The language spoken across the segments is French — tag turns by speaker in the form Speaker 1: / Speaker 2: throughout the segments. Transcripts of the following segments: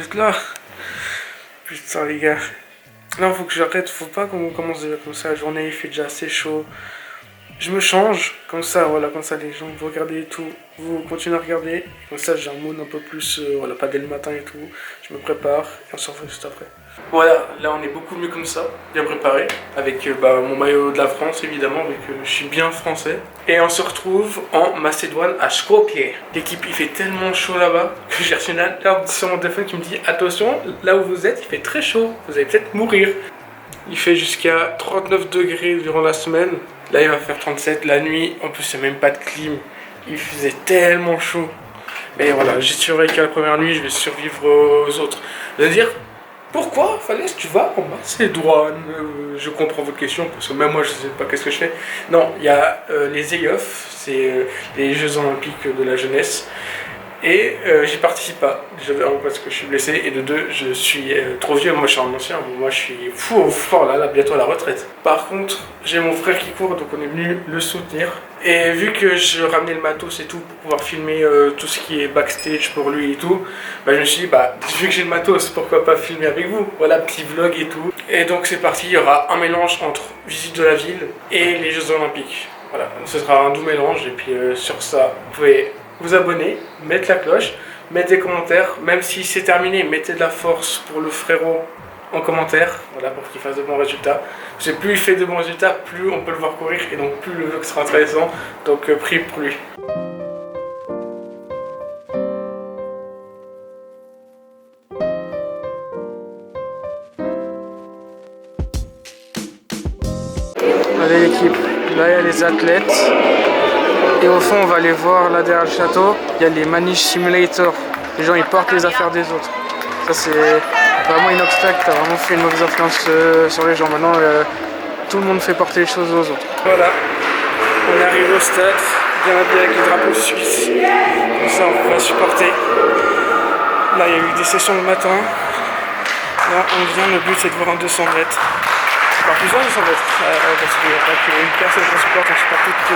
Speaker 1: juste là. Putain les gars. Là faut que j'arrête, faut pas qu'on commence déjà comme ça, la journée il fait déjà assez chaud. Je me change, comme ça, voilà, comme ça les gens vous regardez et tout, vous continuez à regarder, comme ça j'ai un mood un peu plus, voilà, pas dès le matin et tout, je me prépare et on se revoit juste après. Voilà, là on est beaucoup mieux comme ça, bien préparé, avec mon maillot de la France évidemment, vu que je suis bien français. Et on se retrouve en Macédoine à Skopje. L'équipe il fait tellement chaud là-bas que j'ai reçu une alerte sur mon téléphone qui me dit attention, là où vous êtes il fait très chaud, vous allez peut-être mourir. Il fait jusqu'à 39 degrés durant la semaine. Là, il va faire 37 la nuit. En plus, il n'y a même pas de clim. Il faisait tellement chaud. Mais voilà, j'ai survécu à la première nuit. Je vais survivre aux autres. Vous allez dire, pourquoi, Falaise, tu vas en Macédoine? Je comprends votre question, parce que même moi, je ne sais pas qu'est-ce que je fais. Non, il y a les EIOF, c'est les Jeux Olympiques de la jeunesse. Et j'y participe pas, déjà parce que je suis blessé, et de deux, je suis trop vieux, moi je suis un ancien, moi je suis fou au fort là, bientôt à la retraite. Par contre, j'ai mon frère qui court, donc on est venu le soutenir. Et vu que je ramenais le matos et tout pour pouvoir filmer tout ce qui est backstage pour lui et tout, je me suis dit, vu que j'ai le matos, pourquoi pas filmer avec vous? Voilà, petit vlog et tout. Et donc c'est parti, il y aura un mélange entre visite de la ville et les Jeux Olympiques. Voilà, ce sera un doux mélange, et puis sur ça, vous pouvez vous abonner, mettre la cloche, mettre des commentaires, même si c'est terminé, mettez de la force pour le frérot en commentaire, voilà, pour qu'il fasse de bons résultats. Parce que plus il fait de bons résultats, plus on peut le voir courir, et donc plus le vlog sera intéressant, donc priez pour lui. Allez l'équipe, là il y a les athlètes. Et au fond, on va aller voir là derrière le château, il y a les Manish Simulator. Les gens ils portent les affaires des autres. Ça c'est vraiment une obstacle, t'as vraiment fait une mauvaise influence sur les gens. Maintenant, tout le monde fait porter les choses aux autres. Voilà, on arrive au stade, bien habillé avec le drapeau suisse. Comme ça, on va supporter. Là, il y a eu des sessions le matin. Là, on vient, le but c'est de voir un 200 mètres. Enfin, plusieurs 200 mètres, parce qu'il n'y a pas qu'une personne qu'on supporte, on supporte toute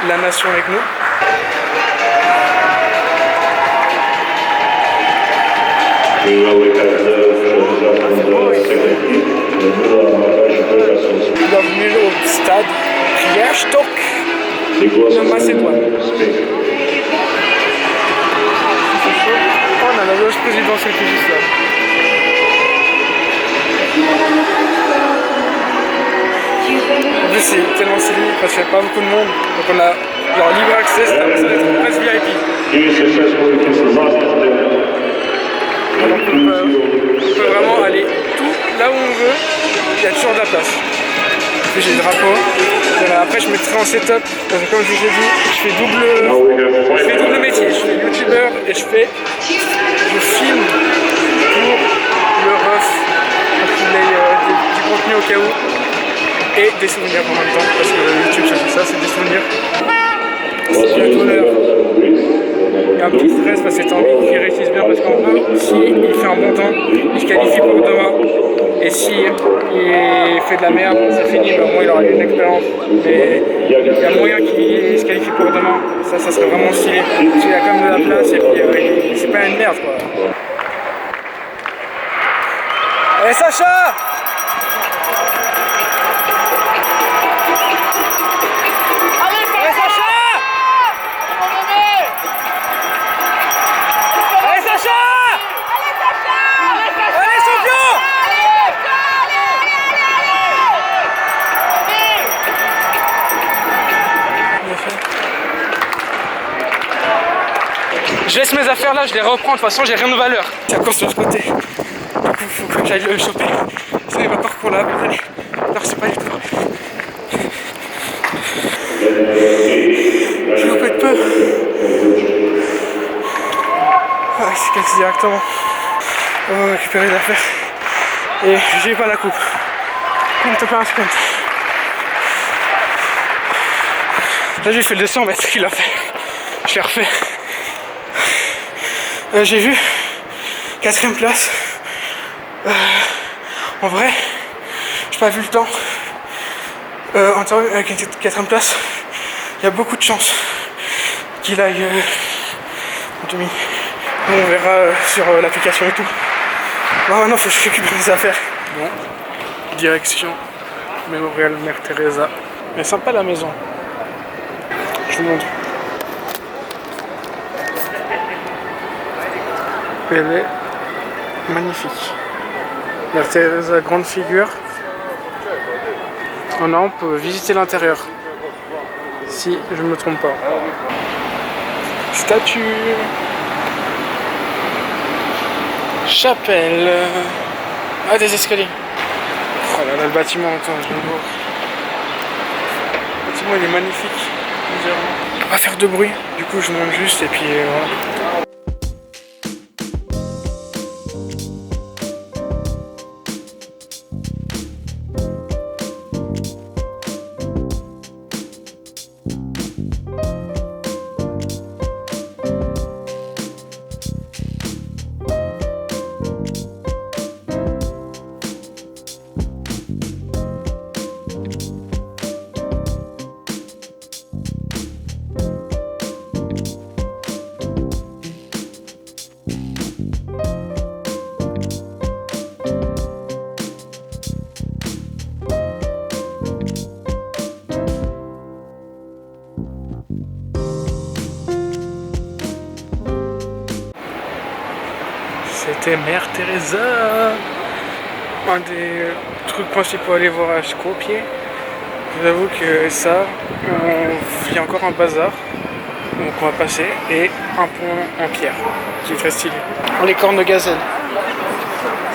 Speaker 1: la nation avec nous. Bienvenue au stade Priastok de Macédoine. Oh, on a la loge présidentielle qui est juste là. En plus c'est tellement stylé parce qu'il n'y a pas beaucoup de monde, donc on a genre libre accès, ça va être presque VIP. Donc on peut vraiment aller tout là où on veut, il y a toujours de la place. Puis j'ai le drapeau, voilà, après je mettrai en setup, parce que comme je vous ai dit, je fais double métier, je suis youtubeur et je filme pour le ref, pour qu'il ait du contenu au cas où. Et des souvenirs en même temps, parce que YouTube c'est ça, c'est des souvenirs. C'est bientôt l'heure. Il y a un petit stress parce que t'as envie qu'il réussisse bien, parce qu'en gros, s'il fait un bon temps, il se qualifie pour demain. Et s'il fait de la merde, c'est fini, au moins il aura eu une expérience. Mais il y a moyen qu'il se qualifie pour demain, ça serait vraiment stylé. Parce qu'il y a quand même de la place et puis c'est pas une merde quoi. Allez Sacha! Je laisse mes affaires là, je les reprends, de toute façon j'ai rien de valeur. C'est encore sur ce côté. Du coup, faut que j'aille le choper. Sinon il va parcours là, allez. Alors c'est pas du tout. Je vous pète peu. Ah, il s'est cassé directement. On va récupérer les affaires. Et j'ai pas la coupe. Compte pas un sprint. Là j'ai fait le 200 mètres qu'il a fait. Je l'ai refait. J'ai vu 4ème place. En vrai, j'ai pas vu le temps. En théorie, avec une 4ème place, il y a beaucoup de chances qu'il aille en demi. On verra sur l'application et tout. Bon, maintenant faut que je récupère les affaires. Bon, direction Mémorial Mère Teresa. Elle est sympa la maison. Je vous montre. Elle est magnifique. Mère Teresa, grande figure. Maintenant on peut visiter l'intérieur. Si je ne me trompe pas. Statue. Chapelle. Ah, des escaliers. Oh là là, le bâtiment, attends, je viens de voir. Le bâtiment il est magnifique. On va faire de bruit. Du coup je monte juste et puis voilà. C'était Mère Teresa. Un des trucs principaux à aller voir à Skopje. Je vous avoue que ça, il y a encore un bazar. Donc on va passer. Et un pont en pierre qui est très stylé. Les cornes de gazelle.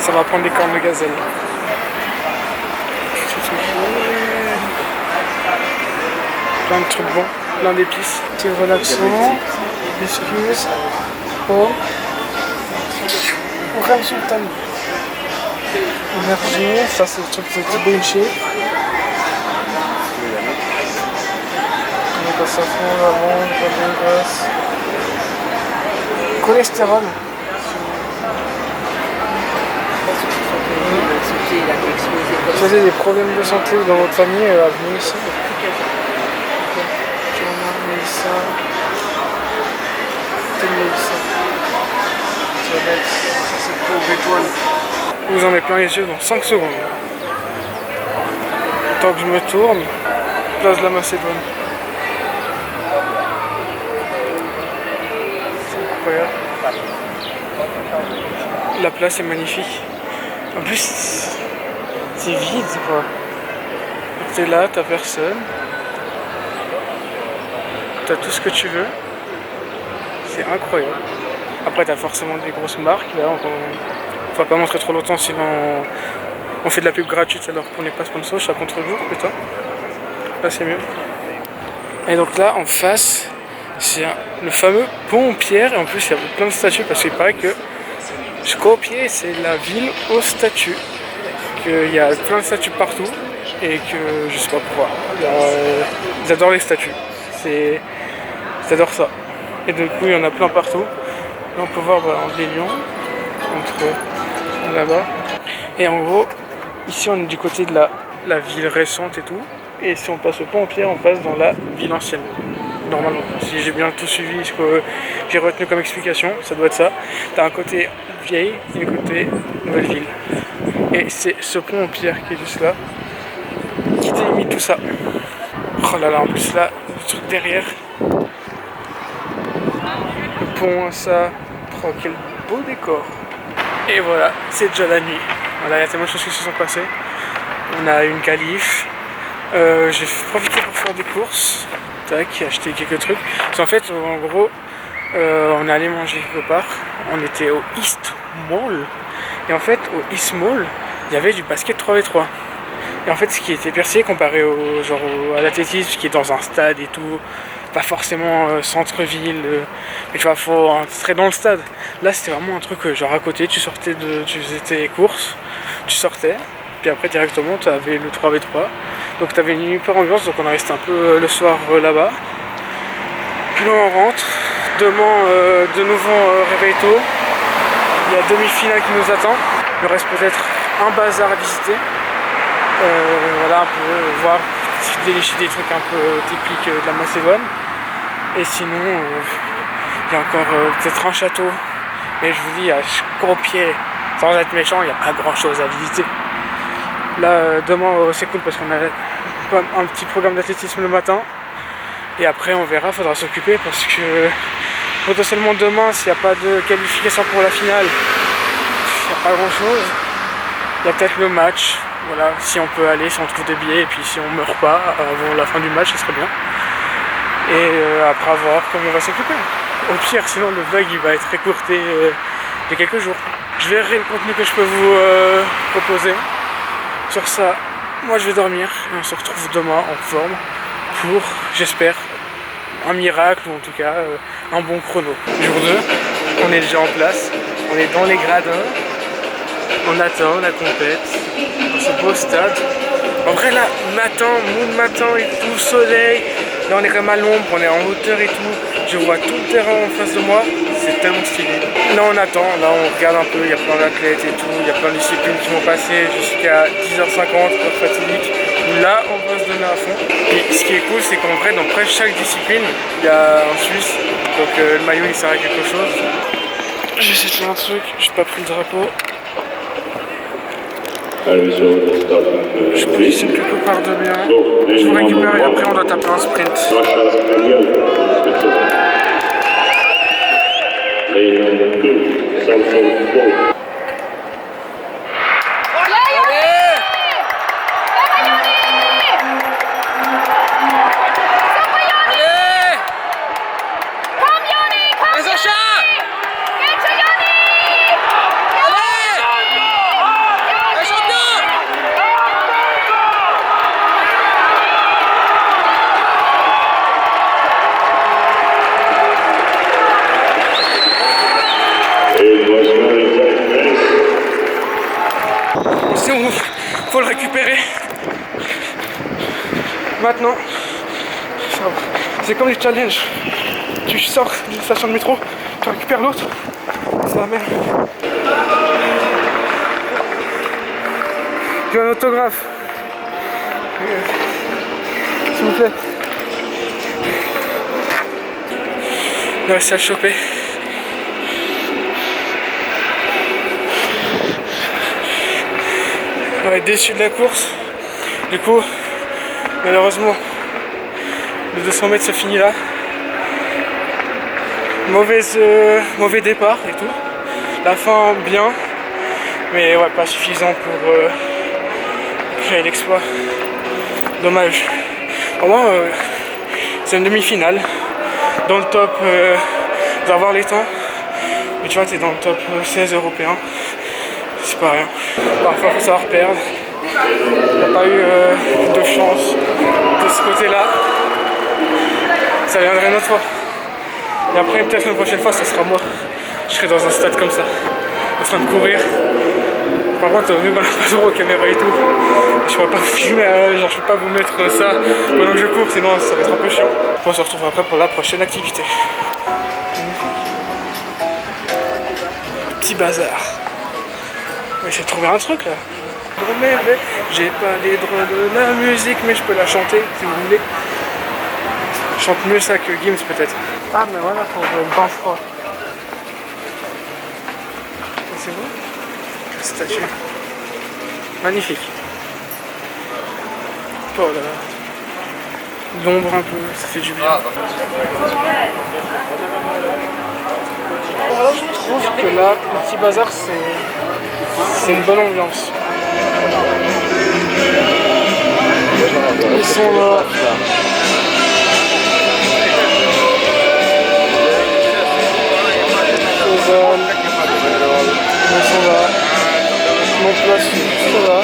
Speaker 1: Ça va prendre des cornes de gazelle. Plein de trucs bons, plein d'épices. Petit relaxant, biscuits, pomme, crème sultane. Énergie, ça c'est le truc de Benché. Donc ça safran, lavande, poivron, graisse. Cholestérol. Si vous avez des problèmes de santé dans votre famille, venez ici. Mélissa. Ça c'est pour étoile. Vous en avez plein les yeux dans 5 secondes. Tant que je me tourne, place de la Macédoine. C'est incroyable. La place est magnifique. En plus, c'est vide quoi. T'es là, t'as personne. T'as tout ce que tu veux. C'est incroyable. Après t'as forcément des grosses marques. Là, on va pas montrer trop longtemps sinon on fait de la pub gratuite alors qu'on n'est pas sponsor. Je suis à contre-jour putain. Là c'est mieux. Et donc là en face c'est le fameux pont en pierre. Et en plus il y a plein de statues parce qu'il paraît que Skopje c'est la ville aux statues. Qu'il y a plein de statues partout. Et que je sais pas pourquoi. Ils adorent les statues. J'adore ça. Et du coup, il y en a plein partout. Là, on peut voir les lions entre là-bas. Et en gros, ici, on est du côté de la ville récente et tout. Et si on passe au pont en pierre, on passe dans la ville ancienne. Normalement, si j'ai bien tout suivi, ce que j'ai retenu comme explication, ça doit être ça. T'as un côté vieille et un côté nouvelle ville. Et c'est ce pont en pierre qui est juste là qui délimite tout ça. Oh là là, en plus là, le truc derrière. Le pont, ça. Oh, quel beau décor. Et voilà, c'est déjà la nuit. Voilà, il y a tellement de choses qui se sont passées. On a une calife. J'ai profité pour faire des courses. Tac, acheter quelques trucs. Parce qu'en fait, en gros, on est allé manger quelque part. On était au East Mall. Et en fait, au East Mall, il y avait du basket 3v3. Et en fait, ce qui était percé comparé à l'athlétisme, qui est dans un stade et tout, pas forcément centre-ville, mais tu vois, faut entrer dans le stade. Là, c'était vraiment un truc genre à côté, tu faisais tes courses, tu sortais, puis après directement, tu avais le 3v3. Donc tu avais une hyper ambiance, donc on est resté un peu le soir là-bas. Puis là, on rentre, demain, de nouveau réveil tôt. Il y a demi-finale qui nous attend. Il reste peut-être un bazar à visiter. Voilà, un peu voir, dénicher des trucs un peu typiques de la Macédoine. Et sinon, il y a encore peut-être un château. Mais je vous dis, à Skopje, sans être méchant, il n'y a pas grand chose à visiter. Là, demain, c'est cool parce qu'on a un petit programme d'athlétisme le matin. Et après, on verra, faudra s'occuper parce que potentiellement demain, s'il n'y a pas de qualification pour la finale, il n'y a pas grand chose. Il y a peut-être le match, voilà, si on peut aller, si on trouve des billets, et puis si on meurt pas avant la fin du match, ce serait bien. Et après, voir comment on va s'occuper. Au pire, sinon le vlog il va être écourté de quelques jours. Je verrai le contenu que je peux vous proposer. Sur ça, moi je vais dormir et on se retrouve demain en forme pour, j'espère, un miracle ou en tout cas un bon chrono. Jour 2, on est déjà en place, on est dans les gradins, on attend la compète dans ce beau stade. En vrai là, matin et tout, soleil, là on est vraiment à l'ombre, on est en hauteur et tout, je vois tout le terrain en face de moi, c'est tellement stylé. Là on attend, là on regarde un peu, il y a plein d'athlètes et tout, il y a plein de disciplines qui vont passer jusqu'à 10h50, heure fatidique. Là on va se donner à fond. Et ce qui est cool c'est qu'en vrai dans presque chaque discipline, il y a un Suisse, donc le maillot il sert à quelque chose. J'essaie de faire un truc, j'ai pas pris le drapeau. Je positionne quelque part de bien. Je vous récupère et après on doit taper un sprint. Faut le récupérer. Maintenant, c'est comme les challenges. Tu sors d'une station de métro, tu récupères l'autre. C'est la merde. J'ai un autographe. S'il vous plaît. Il a réussi à le choper. On est déçu de la course. Du coup, malheureusement, le 200 mètres se finit là. Mauvais départ et tout. La fin bien, mais ouais, pas suffisant pour créer l'exploit. Dommage. Au moins, c'est une demi-finale. Dans le top, d'avoir les temps. Mais tu vois, t'es dans le top 16 européen. C'est pas rien. Parfois, il faut savoir perdre. Il n'y a pas eu de chance de ce côté-là. Ça viendrait une autre fois. Et après, peut-être une prochaine fois, ça sera moi. Je serai dans un stade comme ça, en train de courir. Par contre, vu qu'on n'a pas droit aux caméras et tout, je pourrais pas vous filmer, genre je peux pas vous mettre ça pendant que je cours, sinon ça va être un peu chiant. On se retrouve après pour la prochaine activité. Petit bazar. Mais j'ai trouvé un truc là. J'ai pas les droits de la musique, mais je peux la chanter si vous voulez. Je chante mieux ça que Gims peut-être. Ah mais voilà pour le bain froid. C'est beau. Quelle statue. Magnifique. Oh là là. L'ombre un peu, ça fait du bien. Je trouve que là, le petit bazar, c'est une bonne ambiance. Ils sont là. Ils sont là. Mon place, ils sont là.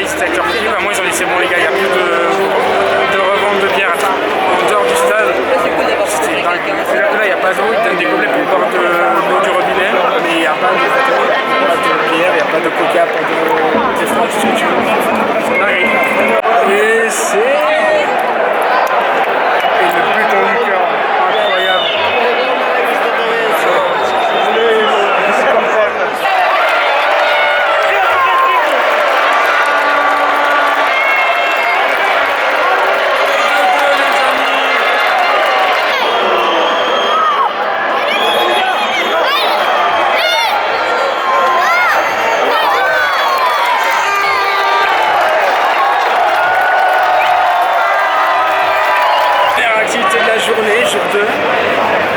Speaker 1: là-bas, ils étaient avec leur prix. Bah, moi, ils ont dit c'est bon, les gars, il n'y a plus de revente de bière en dehors du stade. C'était dingue. C'est-à-dire que là, il n'y a pas d'eau, ils donnent des gobelets pour boire de l'eau du robinet, mais il n'y a pas de bière, il n'y a pas de coca, pas de froid, tout ce que tu veux. C'est dingue. Et c'est. Et le but en du cœur, incroyable. Journée, jour 2,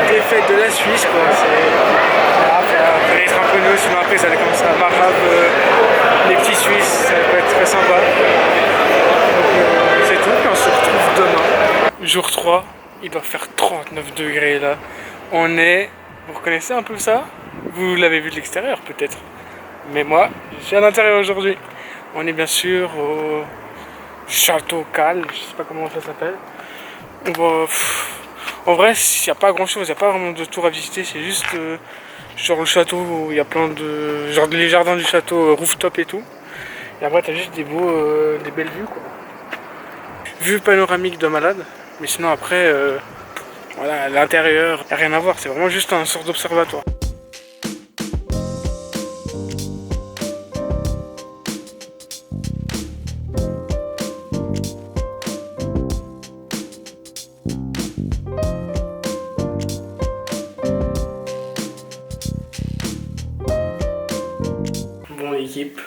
Speaker 1: défaite de la Suisse, quoi. Ça va être un peu nous, sinon après ça va commencer à Marab, les petits Suisses, ça va être très sympa. Donc c'est tout, puis on se retrouve demain. Jour 3, il doit faire 39 degrés là. On est, vous reconnaissez un peu ça? Vous l'avez vu de l'extérieur peut-être, mais moi, je suis à l'intérieur aujourd'hui. On est bien sûr au Château Cal, je sais pas comment ça s'appelle. On va... En vrai, il n'y a pas grand chose, il n'y a pas vraiment de tour à visiter, c'est juste genre le château où il y a plein de. Genre les jardins du château, rooftop et tout. Et après, t'as juste des belles vues quoi. Vue panoramique de malade, mais sinon après, voilà, l'intérieur, il n'y a rien à voir, c'est vraiment juste un sort d'observatoire. Bon l'équipe,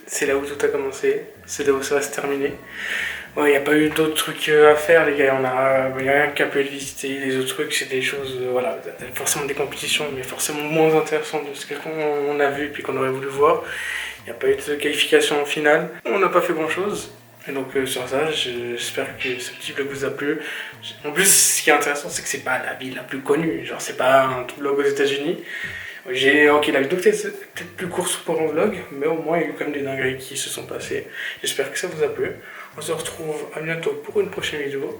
Speaker 1: c'est là où tout a commencé, c'est là où ça va se terminer. Ouais, il n'y a pas eu d'autres trucs à faire les gars, il n'y a rien qu'à pu visiter, les autres trucs c'est des choses, voilà, forcément des compétitions mais forcément moins intéressantes de ce qu'on a vu et puis qu'on aurait voulu voir. Il n'y a pas eu de qualification en finale, on n'a pas fait grand chose. Et donc sur ça, j'espère que ce petit vlog vous a plu. En plus, ce qui est intéressant, c'est que c'est pas la ville la plus connue, genre c'est pas un vlog aux États-Unis. Ok, la vidéo peut-être plus courte pour un vlog, mais au moins il y a eu quand même des dingueries qui se sont passées. J'espère que ça vous a plu. On se retrouve à bientôt pour une prochaine vidéo.